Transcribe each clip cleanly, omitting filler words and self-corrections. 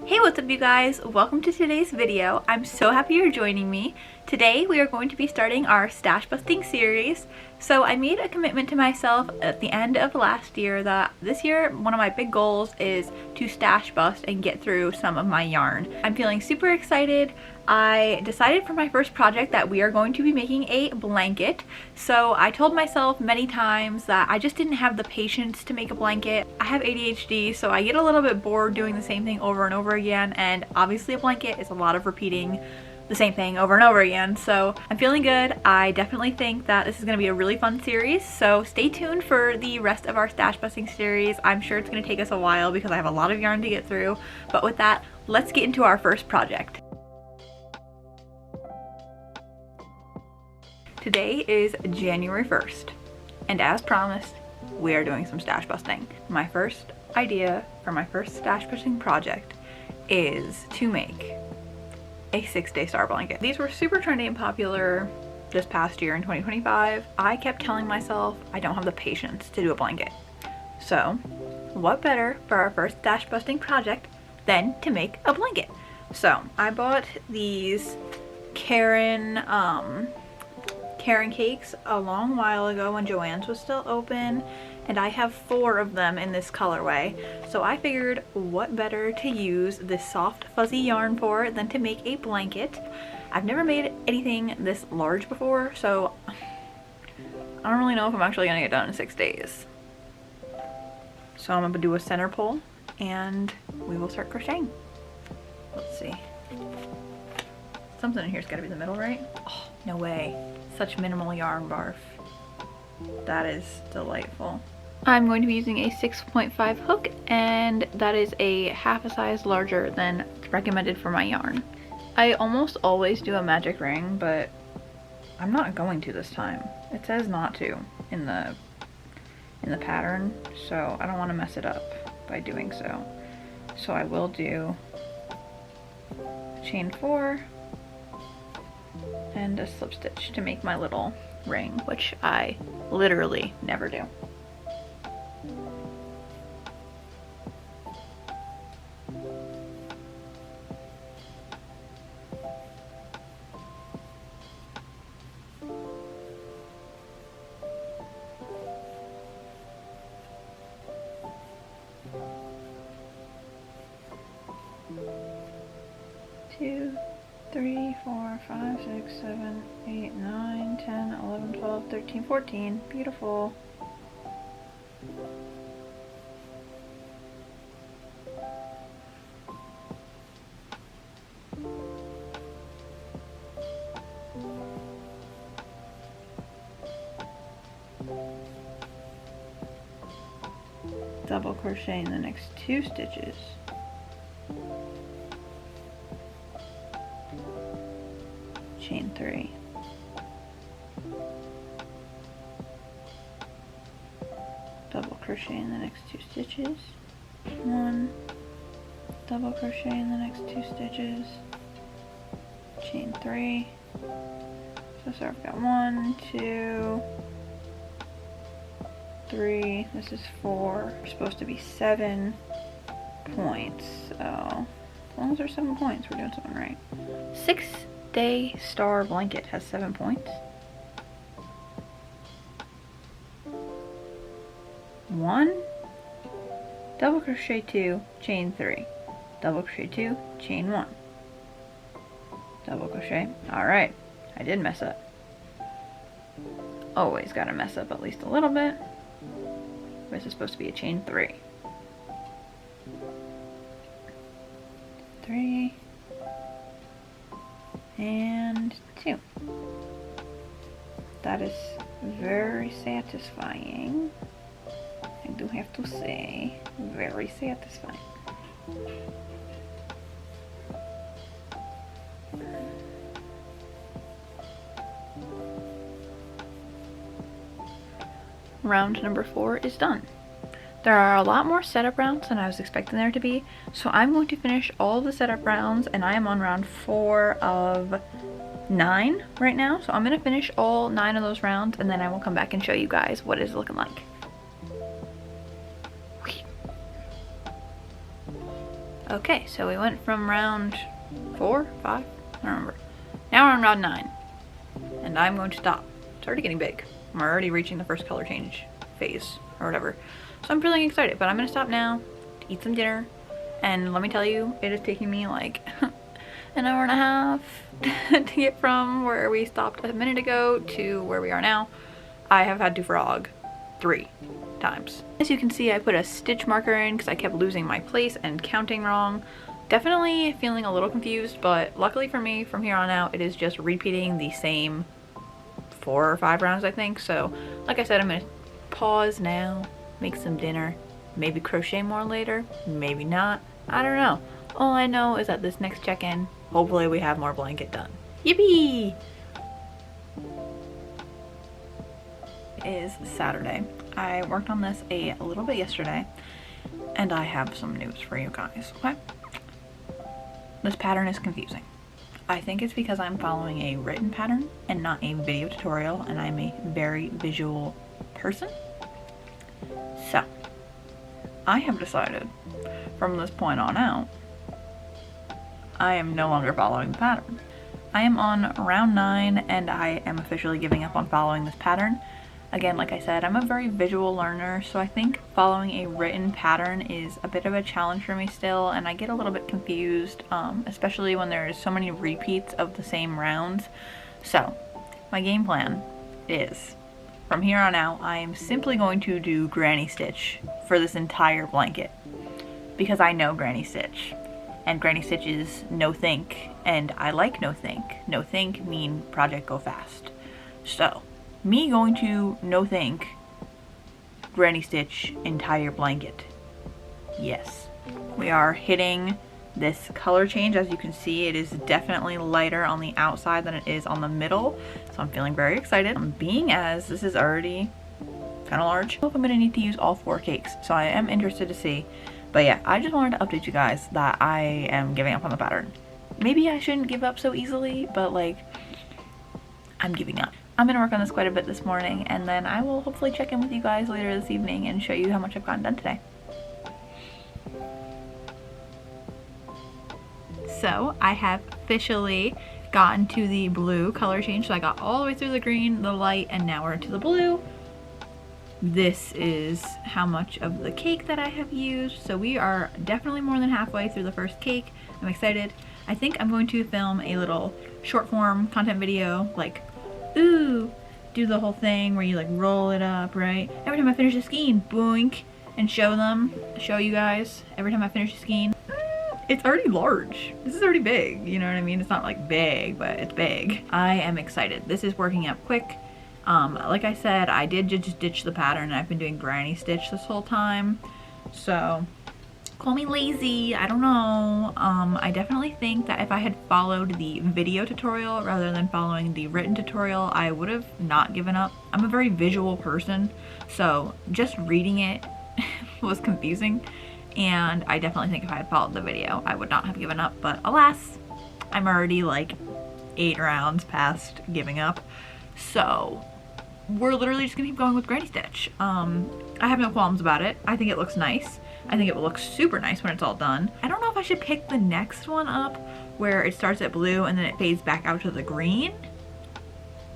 Hey, what's up you guys? Welcome to today's video. I'm so happy you're joining me. Today we are going to be starting our stash busting series. So I made a commitment to myself at the end of last year that this year one of my big goals is to stash bust and get through some of my yarn. I'm feeling super excited. I decided for my first project that we are going to be making a blanket. So I told myself many times that I just didn't have the patience to make a blanket. I have ADHD, so I get a little bit bored doing the same thing over and over again, and obviously a blanket is a lot of repeating the same thing over and over again. So I'm feeling good. I definitely think that this is going to be a really fun series, so stay tuned for the rest of our stash busting series. I'm sure it's going to take us a while because I have a lot of yarn to get through, but with that, let's get into our first project. Today is January 1st, and as promised, we are doing some stash busting. My first idea for my first stash busting project is to make a 6-day star blanket. These were super trendy and popular this past year in 2025. I kept telling myself I don't have the patience to do a blanket. So what better for our first stash busting project than to make a blanket? So I bought these Karen cakes a long while ago when Joann's was still open, and I have 4 of them in this colorway. So I figured what better to use this soft fuzzy yarn for than to make a blanket. I've never made anything this large before, so I don't really know if I'm actually gonna get done in 6 days. So I'm gonna do a center pull and we will start crocheting. Let's see. Something in here's gotta be the middle, right? Oh, no way. Such minimal yarn barf. That is delightful. I'm going to be using a 6.5 hook, and that is a half a size larger than recommended for my yarn. I almost always do a magic ring, but I'm not going to this time. It says not to in the pattern, so I don't want to mess it up by doing so. So I will do chain 4 and a slip stitch to make my little ring, which I literally never do. Two, 3, 4, 5, 6, 7, 8, 9, 10, 11, 12, 13, 14. Beautiful. Double crochet in the next 2 stitches. Chain 3. Double crochet in the next 2 stitches. 1. Double crochet in the next 2 stitches. Chain 3. So I've got 1, 2, 3. This is 4. We're supposed to be 7 points. So as long as there's 7 points, we're doing something right. 6-day star blanket has 7 points. 1, double crochet 2, chain 3, double crochet 2, chain 1, double crochet. Alright, I did mess up. Always gotta mess up at least a little bit. This is supposed to be a chain 3. 3 and 2. That is very satisfying. I do have to say, very satisfying. Round number 4 is done. There are a lot more setup rounds than I was expecting there to be, so I'm going to finish all the setup rounds, and I am on round 4 of 9 right now. So I'm going to finish all 9 of those rounds, and then I will come back and show you guys what it's looking like. Okay, so we went from round 4, 5, I don't remember. Now we're on round 9, and I'm going to stop. It's already getting big. I'm already reaching the first color change phase, or whatever. So I'm feeling excited, but I'm gonna stop now to eat some dinner. And let me tell you, it is taking me like an hour and a half to get from where we stopped a minute ago to where we are now. I have had to frog 3 times. As you can see, I put a stitch marker in because I kept losing my place and counting wrong. Definitely feeling a little confused, but luckily for me, from here on out, it is just repeating the same 4 or 5 rounds, I think. So, like I said, I'm gonna pause now, make some dinner, maybe crochet more later, maybe not. I don't know. All I know is that this next check-in, hopefully we have more blanket done. Yippee! It is Saturday. I worked on this a little bit yesterday, and I have some news for you guys, okay? This pattern is confusing. I think it's because I'm following a written pattern and not a video tutorial, and I'm a very visual person. So, I have decided from this point on out, I am no longer following the pattern. I am on round 9 and I am officially giving up on following this pattern. Again, like I said, I'm a very visual learner, so I think following a written pattern is a bit of a challenge for me still, and I get a little bit confused, especially when there's so many repeats of the same rounds. So, my game plan is, from here on out, I am simply going to do granny stitch for this entire blanket, because I know granny stitch, and granny stitch is no think, and I like no think. No think mean project go fast. So, me going to no think granny stitch entire blanket. Yes, we are hitting this color change. As you can see, it is definitely lighter on the outside than it is on the middle, so I'm feeling very excited. Being as this is already kind of large, I don't know if I'm going to need to use all 4 cakes, so I am interested to see. But yeah, I just wanted to update you guys that I am giving up on the pattern. Maybe I shouldn't give up so easily, but like, I'm giving up. I'm going to work on this quite a bit this morning, and then I will hopefully check in with you guys later this evening and show you how much I've gotten done today. So I have officially gotten to the blue color change. So I got all the way through the green, the light, and now we're into the blue. This is how much of the cake that I have used. So we are definitely more than halfway through the first cake. I'm excited. I think I'm going to film a little short form content video, like, ooh, do the whole thing where you like roll it up, right? Every time I finish a skein, boink, and show you guys every time I finish a skein. It's already large. This is already big, you know what I mean? It's not like big, but it's big. I am excited. This is working out quick. Like I said, I did just ditch the pattern, and I've been doing granny stitch this whole time. So, call me lazy, I don't know. I definitely think that if I had followed the video tutorial rather than following the written tutorial, I would have not given up. I'm a very visual person, so just reading it was confusing. And I definitely think if I had followed the video, I would not have given up. But alas, I'm already like 8 rounds past giving up. So we're literally just gonna keep going with granny stitch. I have no qualms about it. I think it looks nice. I think it will look super nice when it's all done. I don't know if I should pick the next one up where it starts at blue and then it fades back out to the green,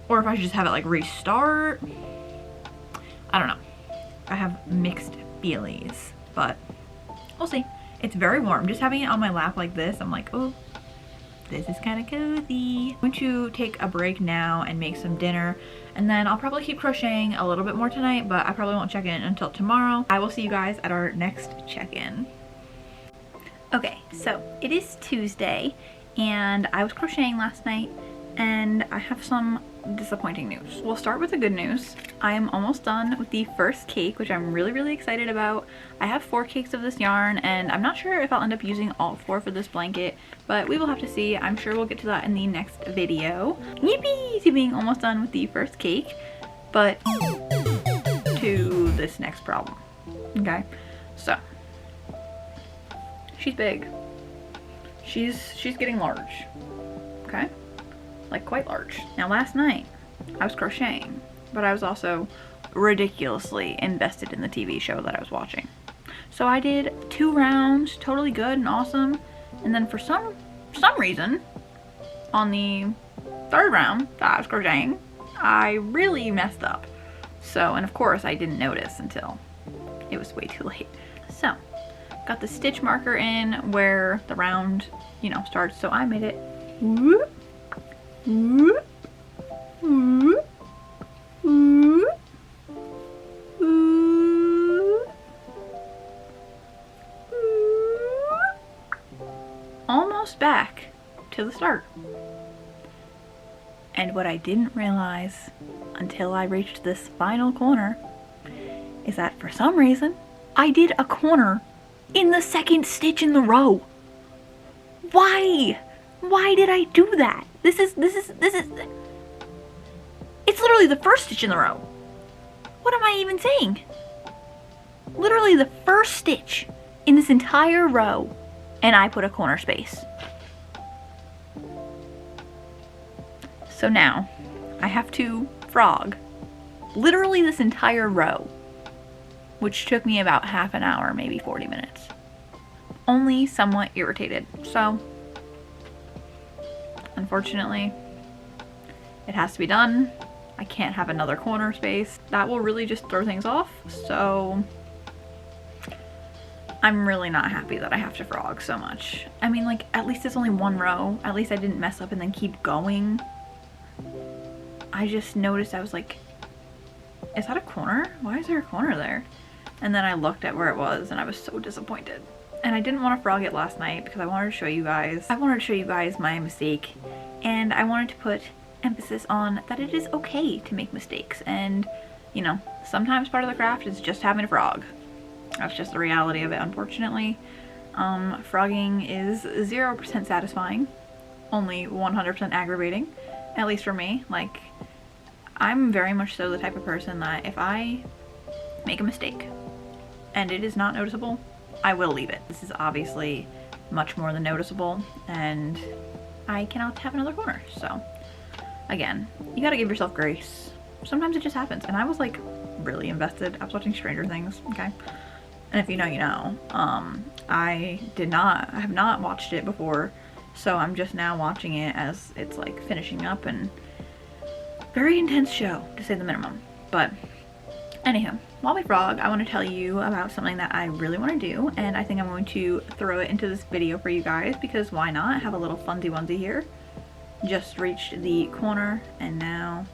or if I should just have it like restart. I don't know. I have mixed feelings, but we'll see. It's very warm. Just having it on my lap like this, I'm like, oh, this is kind of cozy. I'm going to take a break now and make some dinner, and then I'll probably keep crocheting a little bit more tonight, but I probably won't check in until tomorrow. I will see you guys at our next check-in. Okay, so it is Tuesday, and I was crocheting last night, and I have some disappointing news. We'll start with the good news. I am almost done with the first cake, which I'm really excited about. I have 4 cakes of this yarn, and I'm not sure if I'll end up using all 4 for this blanket, but we will have to see. I'm sure we'll get to that in the next video. Yippee to being almost done with the first cake, but to this next problem. Okay, so she's big. She's getting large. Okay, like quite large. Now last night I was crocheting, but I was also ridiculously invested in the TV show that I was watching. So I did 2 rounds, totally good and awesome. And then for some reason, on the 3rd round that I was crocheting, I really messed up. So, and of course I didn't notice until it was way too late. So, got the stitch marker in where the round, you know, starts. So I made it whoop, whoop, whoop, whoop, whoop, whoop. Almost back to the start. And what I didn't realize until I reached this final corner is that for some reason I did a corner in the 2nd stitch in the row. Why? Why did I do that? This is it's literally the 1st stitch in the row. What am I even saying? Literally the 1st stitch in this entire row, and I put a corner space. So now I have to frog literally this entire row, which took me about half an hour, maybe 40 minutes. Only somewhat irritated. So unfortunately, it has to be done. I can't have another corner space. That will really just throw things off. So I'm really not happy that I have to frog so much. I mean, like, at least it's only 1 row. At least I didn't mess up and then keep going. I just noticed, I was like, is that a corner? Why is there a corner there? And then I looked at where it was and I was so disappointed. And I didn't want to frog it last night because I wanted to show you guys. I wanted to show you guys my mistake, and I wanted to put emphasis on that it is okay to make mistakes. And, you know, sometimes part of the craft is just having a frog. That's just the reality of it, unfortunately. Frogging is 0% satisfying, only 100% aggravating, at least for me. Like, I'm very much so the type of person that if I make a mistake and it is not noticeable, I will leave it. This is obviously much more than noticeable, and I cannot have another corner. So again, you gotta give yourself grace. Sometimes it just happens, and I was like really invested. I was watching Stranger Things, okay? And if you know, you know. I have not watched it before, so I'm just now watching it as it's like finishing up, and very intense show, to say the minimum. But anywho, while we frog, I want to tell you about something that I really want to do, and I think I'm going to throw it into this video for you guys, because why not? Have a little funsy onesie here. Just reached the corner, and now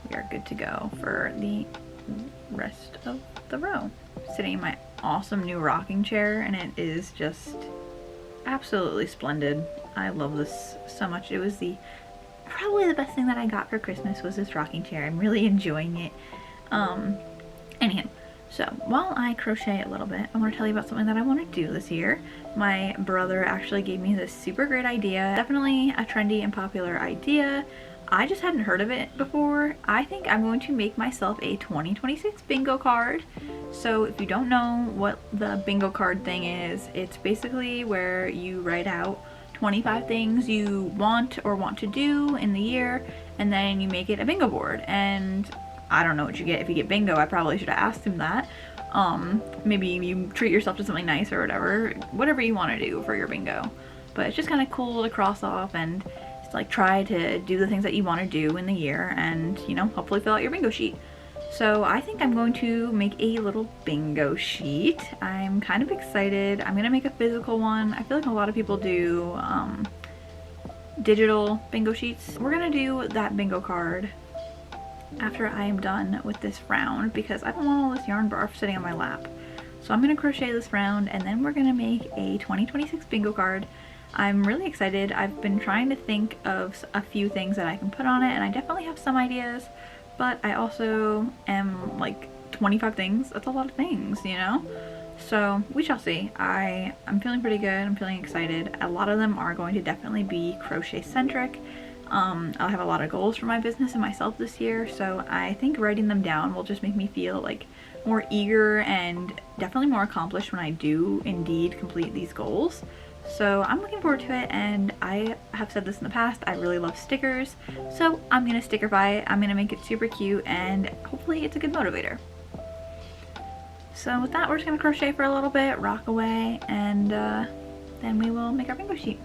we are good to go for the rest of the row. Sitting in my awesome new rocking chair, and it is just absolutely splendid. I love this so much. It was probably the best thing that I got for Christmas was this rocking chair. I'm really enjoying it. Anyhow, so while I crochet a little bit, I want to tell you about something that I want to do this year. My brother actually gave me this super great idea. Definitely a trendy and popular idea. I just hadn't heard of it before. I think I'm going to make myself a 2026 bingo card. So if you don't know what the bingo card thing is, it's basically where you write out 25 things you want to do in the year, and then you make it a bingo board. And I don't know what you get. If you get bingo, I probably should have asked him that. Maybe you treat yourself to something nice or whatever you want to do for your bingo. But it's just kind of cool to cross off and just like try to do the things that you want to do in the year, and, you know, hopefully fill out your bingo sheet. So I think I'm going to make a little bingo sheet. I'm kind of excited. I'm gonna make a physical one. I feel like a lot of people do digital bingo sheets. We're gonna do that bingo card after I am done with this round, because I don't want all this yarn barf sitting on my lap. So I'm gonna crochet this round, and then we're gonna make a 2026 bingo card. I'm really excited. I've been trying to think of a few things that I can put on it, and I definitely have some ideas, but I also am like 25 things. That's a lot of things, you know? So we shall see. I'm feeling pretty good. I'm feeling excited. A lot of them are going to definitely be crochet centric. I'll have a lot of goals for my business and myself this year, so I think writing them down will just make me feel like more eager and definitely more accomplished when I do indeed complete these goals. So I'm looking forward to it, and I have said this in the past, I really love stickers, so I'm gonna stickerify it. I'm gonna make it super cute, and hopefully it's a good motivator. So with that, we're just gonna crochet for a little bit, rock away, and then we will make our bingo sheet.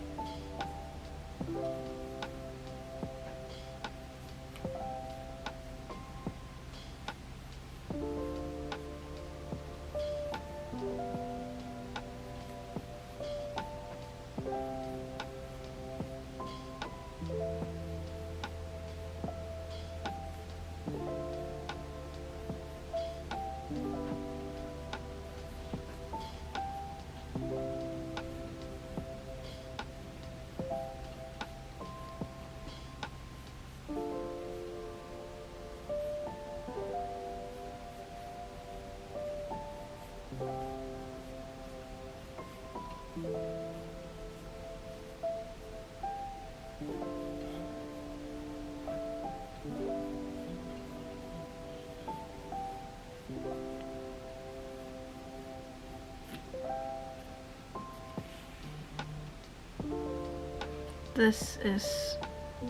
This is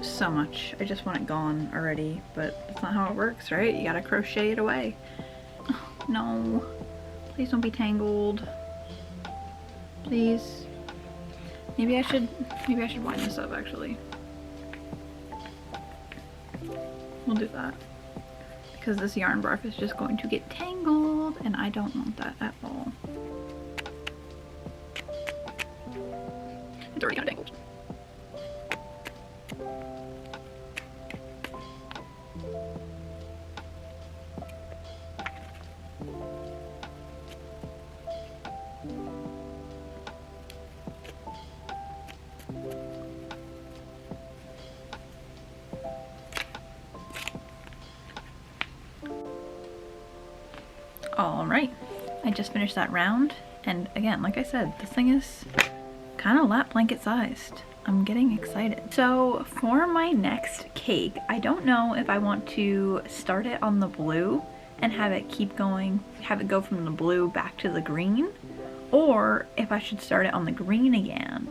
so much. I just want it gone already, but that's not how it works, right? You gotta crochet it away. Oh, no. Please don't be tangled. Please. Maybe I should wind this up actually. We'll do that. Because this yarn bark is just going to get tangled and I don't want that at all. It's already kind of tangled. Alright, I just finished that round, and again, like I said, this thing is kind of lap blanket sized. I'm getting excited. So for my next cake, I don't know if I want to start it on the blue and have it keep going, have it go from the blue back to the green, or if I should start it on the green again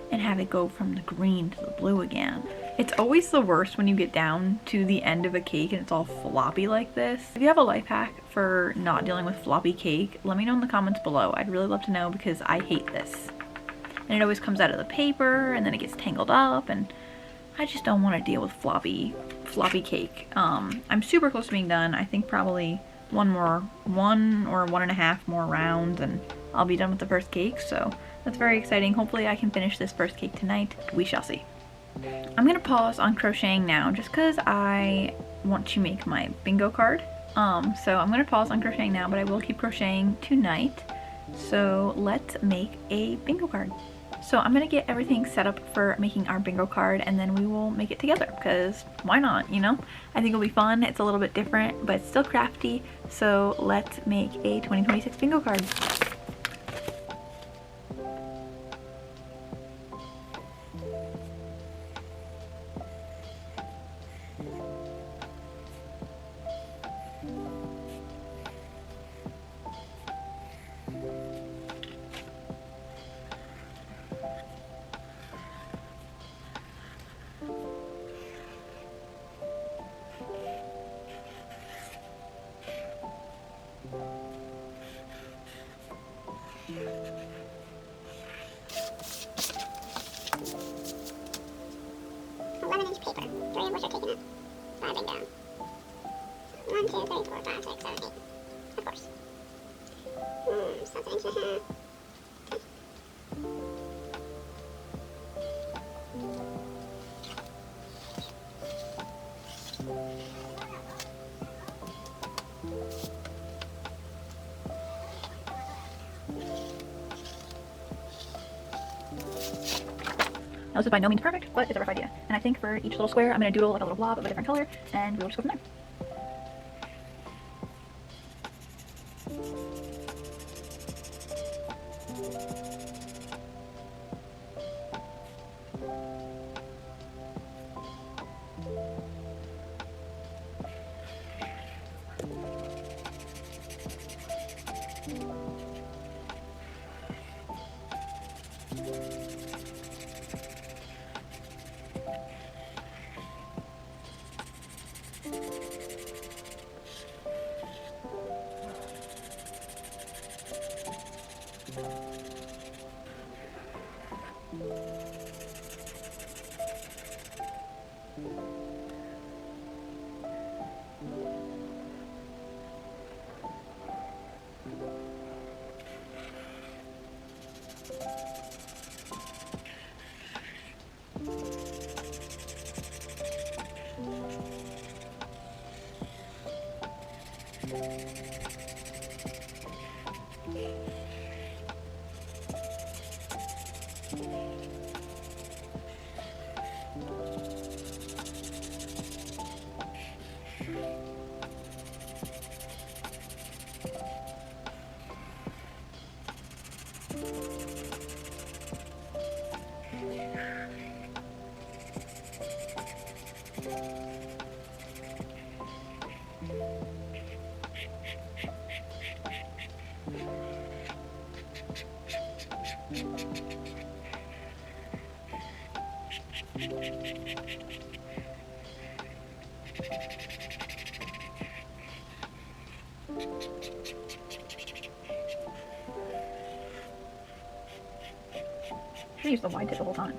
and have it go from the green to the blue again. It's always the worst when you get down to the end of a cake and it's all floppy like this. If you have a life hack for not dealing with floppy cake, let me know in the comments below. I'd really love to know because I hate this. And it always comes out of the paper and then it gets tangled up and I just don't want to deal with floppy cake. I'm super close to being done. I think probably one or 1.5 more rounds and I'll be done with the first cake, so that's very exciting. Hopefully I can finish this first cake tonight. We shall see. I'm gonna pause on crocheting now just because I want to make my bingo card. So I'm gonna pause on crocheting now, but I will keep crocheting tonight. So let's make a bingo card. So I'm gonna get everything set up for making our bingo card and then we will make it together because why not, you know? I think it'll be fun. It's a little bit different, but it's still crafty. So let's make a 2026 bingo card. Three of which are taken up. Five down. 1, 2, 3, 4, 5, 6, 7, 8. Of course. So that's an inch and a half. Now, this is by no means perfect, but it's a rough idea. And I think for each little square, I'm going to doodle like a little blob of a different color, and we'll just go from there. I used the wide tip the whole time.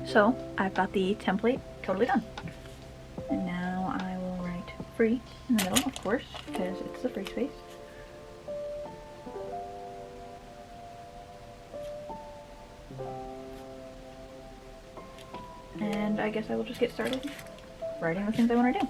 So I've got the template totally done. And now I will write free in the middle, of course, because it's the free space. And I guess I will just get started writing the things I want to do.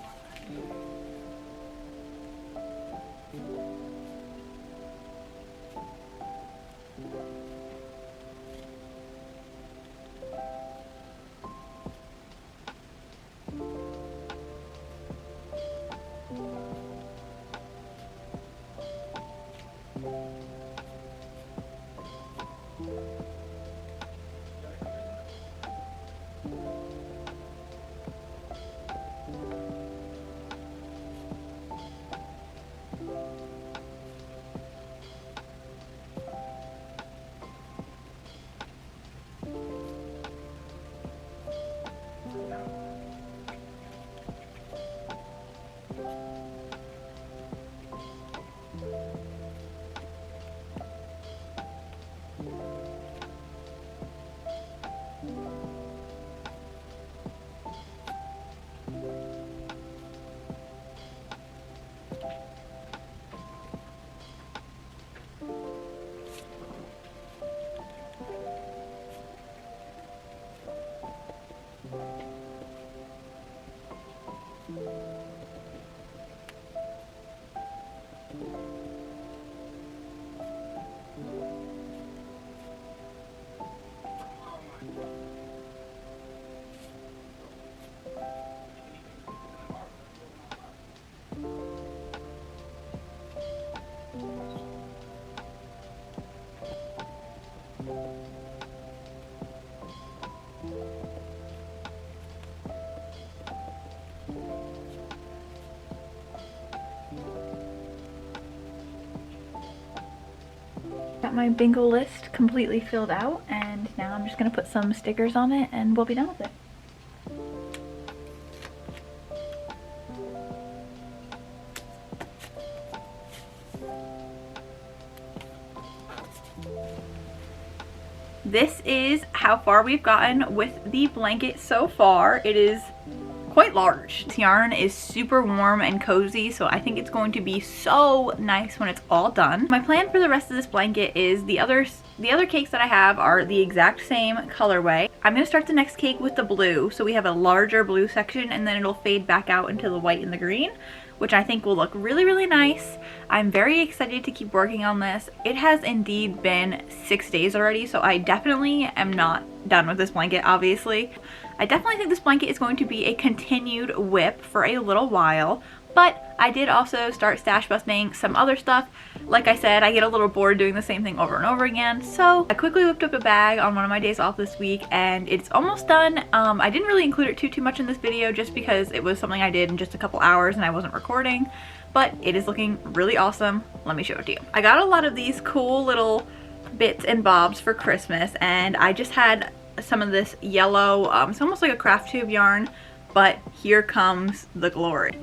Got my bingo list completely filled out, and now I'm just going to put some stickers on it and we'll be done with it. This is how far we've gotten with the blanket so far. It is quite large. This yarn is super warm and cozy, so I think it's going to be so nice when it's all done. My plan for the rest of this blanket is the other cakes that I have are the exact same colorway. I'm going to start the next cake with the blue, so we have a larger blue section and then it'll fade back out into the white and the green, which I think will look really, really nice. I'm very excited to keep working on this. It has indeed been 6 days already, so I definitely am not done with this blanket, obviously. I definitely think this blanket is going to be a continued whip for a little while, but I did also start stash busting some other stuff. Like I said, I get a little bored doing the same thing over and over again, so I quickly whipped up a bag on one of my days off this week and it's almost done. I didn't really include it too much in this video just because it was something I did in just a couple hours and I wasn't recording, but it is looking really awesome. Let me show it to you. I got a lot of these cool little bits and bobs for Christmas, and I just had some of this yellow, it's almost like a craft tube yarn, but here comes the glory.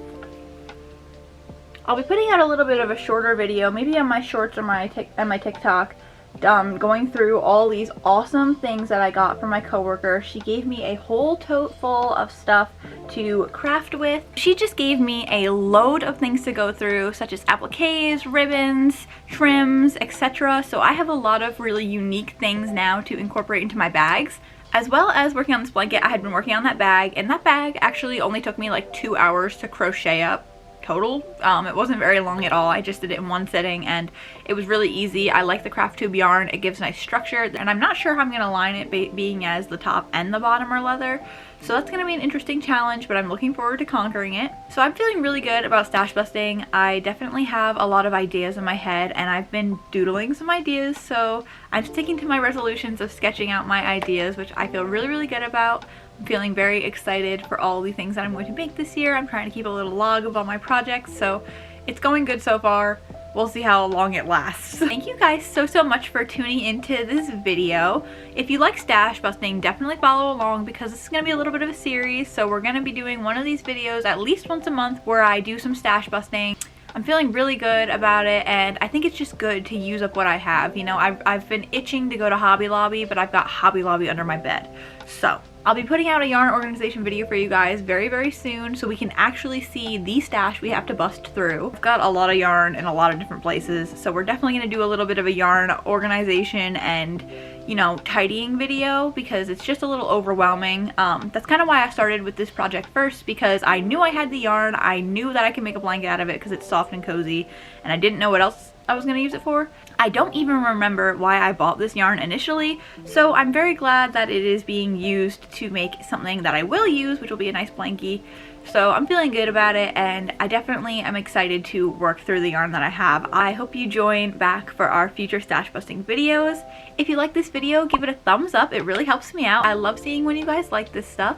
I'll be putting out a little bit of a shorter video, maybe on my shorts or my TikTok, going through all these awesome things that I got from my coworker. She gave me a whole tote full of stuff to craft with. She just gave me a load of things to go through, such as appliques, ribbons, trims, etc. So I have a lot of really unique things now to incorporate into my bags. As well as working on this blanket, I had been working on that bag, and that bag actually only took me like 2 hours to crochet up total. It wasn't very long at all. I just did it in one sitting and it was really easy. I like the craft tube yarn. It gives nice structure, and I'm not sure how I'm going to line it being as the top and the bottom are leather. So that's going to be an interesting challenge, but I'm looking forward to conquering it. So I'm feeling really good about stash busting. I definitely have a lot of ideas in my head and I've been doodling some ideas, so I'm sticking to my resolutions of sketching out my ideas, which I feel really, really good about. I'm feeling very excited for all the things that I'm going to make this year. I'm trying to keep a little log of all my projects, so it's going good so far. We'll see how long it lasts. Thank you guys so much for tuning into this video. If you like stash busting, definitely follow along because this is going to be a little bit of a series. So we're going to be doing one of these videos at least once a month where I do some stash busting. I'm feeling really good about it, and I think it's just good to use up what I have. You know, I've been itching to go to Hobby Lobby, but I've got Hobby Lobby under my bed. So I'll be putting out a yarn organization video for you guys very, very soon so we can actually see the stash we have to bust through. I've got a lot of yarn in a lot of different places, so we're definitely going to do a little bit of a yarn organization and, you know, tidying video because it's just a little overwhelming. That's kind of why I started with this project first, because I knew I had the yarn. I knew that I could make a blanket out of it because it's soft and cozy, and I didn't know what else I was going to use it for. I don't even remember why I bought this yarn initially, so I'm very glad that it is being used to make something that I will use, which will be a nice blankie. So I'm feeling good about it, and I definitely am excited to work through the yarn that I have. I hope you join back for our future stash busting videos. If you like this video, give it a thumbs up. It really helps me out. I love seeing when you guys like this stuff.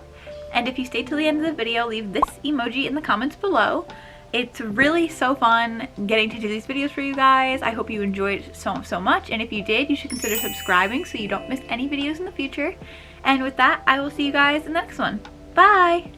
And if you stayed till the end of the video, leave this emoji in the comments below. It's really so fun getting to do these videos for you guys. I hope you enjoyed so much, and if you did, you should consider subscribing so you don't miss any videos in the future. And with that, I will see you guys in the next one. Bye!